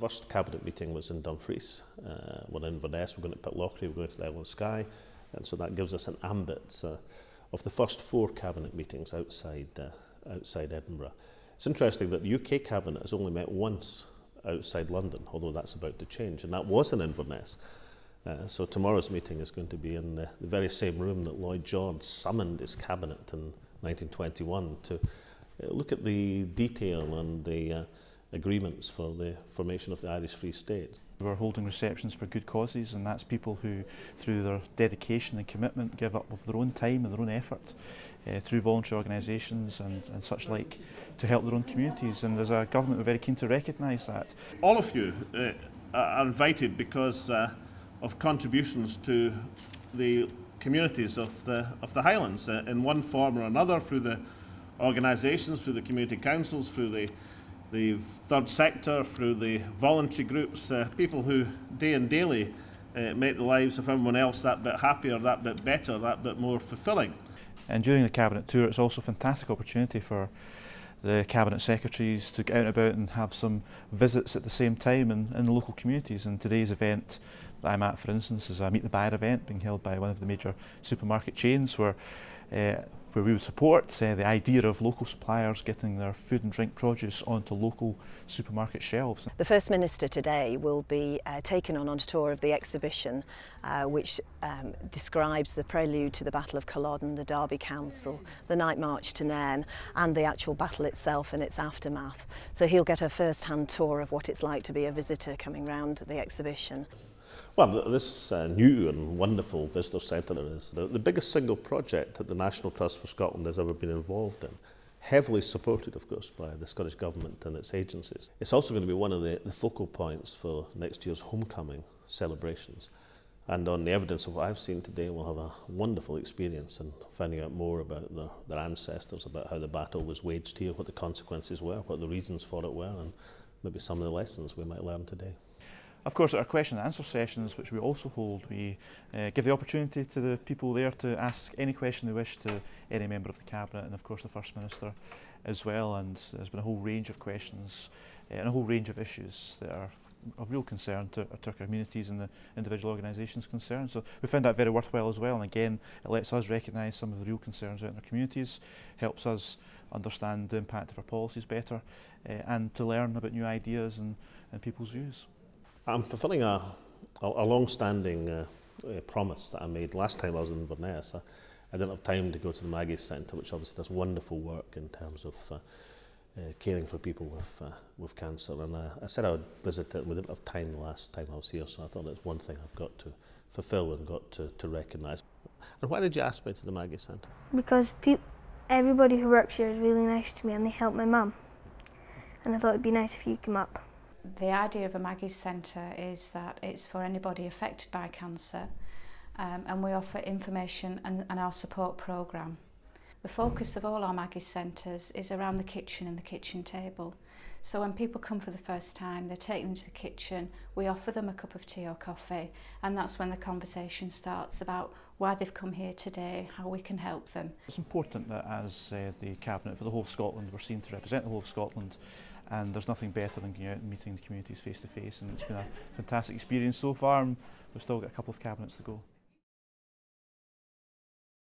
first cabinet meeting was in Dumfries. We're in Inverness, we're going to Pitlochry, we're going to the Isle of Skye, and so that gives us an ambit of the first 4 cabinet meetings outside Edinburgh. It's interesting that the UK cabinet has only met once outside London, although that's about to change, and that was in Inverness. So tomorrow's meeting is going to be in the very same room that Lloyd George summoned his cabinet in 1921 to look at the detail and the agreements for the formation of the Irish Free State. We're holding receptions for good causes, and that's people who, through their dedication and commitment, give up of their own time and their own effort through voluntary organisations and such like to help their own communities. And as a government, we're very keen to recognise that. All of you are invited because of contributions to the communities of the Highlands in one form or another, through the organisations, through the community councils, through the third sector, through the voluntary groups, people who day and daily make the lives of everyone else that bit happier, that bit better, that bit more fulfilling. And during the cabinet tour, it's also a fantastic opportunity for the cabinet secretaries to get out and about and have some visits at the same time in the local communities. And today's event that I'm at, for instance, is a Meet the Buyer event being held by one of the major supermarket chains, where we would support the idea of local suppliers getting their food and drink produce onto local supermarket shelves. The First Minister today will be taken on a tour of the exhibition which describes the prelude to the Battle of Culloden, the Derby Council, the night march to Nairn, and the actual battle itself and its aftermath. So he'll get a first-hand tour of what it's like to be a visitor coming round the exhibition. Well, this new and wonderful visitor centre is the biggest single project that the National Trust for Scotland has ever been involved in. Heavily supported, of course, by the Scottish Government and its agencies. It's also going to be one of the focal points for next year's homecoming celebrations. And on the evidence of what I've seen today, we'll have a wonderful experience in finding out more about their ancestors, about how the battle was waged here, what the consequences were, what the reasons for it were, and maybe some of the lessons we might learn today. Of course, at our question and answer sessions, which we also hold, we give the opportunity to the people there to ask any question they wish to any member of the Cabinet, and of course the First Minister as well. And there's been a whole range of questions and a whole range of issues that are of real concern to our communities and the individual organisations concerned. So we found that very worthwhile as well, and again it lets us recognise some of the real concerns out in our communities, helps us understand the impact of our policies better, and to learn about new ideas and people's views. I'm fulfilling a long-standing promise that I made last time I was in Inverness. I didn't have time to go to the Maggie's Centre, which obviously does wonderful work in terms of caring for people with cancer, and I said I would visit it, and we didn't have time the last time I was here, so I thought it's one thing I've got to fulfil and got to recognise. And why did you ask me to the Maggie's Centre? Because everybody who works here is really nice to me, and they help my mum, and I thought it'd be nice if you came up. The idea of a Maggie's Centre is that it's for anybody affected by cancer, and we offer information and our support programme. The focus of all our Maggie's Centres is around the kitchen and the kitchen table. So when people come for the first time, they're taken into the kitchen, we offer them a cup of tea or coffee, and that's when the conversation starts about why they've come here today, how we can help them. It's important that as the Cabinet for the whole of Scotland, we're seen to represent the whole of Scotland, and there's nothing better than going out and meeting the communities face to face, and it's been a fantastic experience so far, and we've still got a couple of cabinets to go.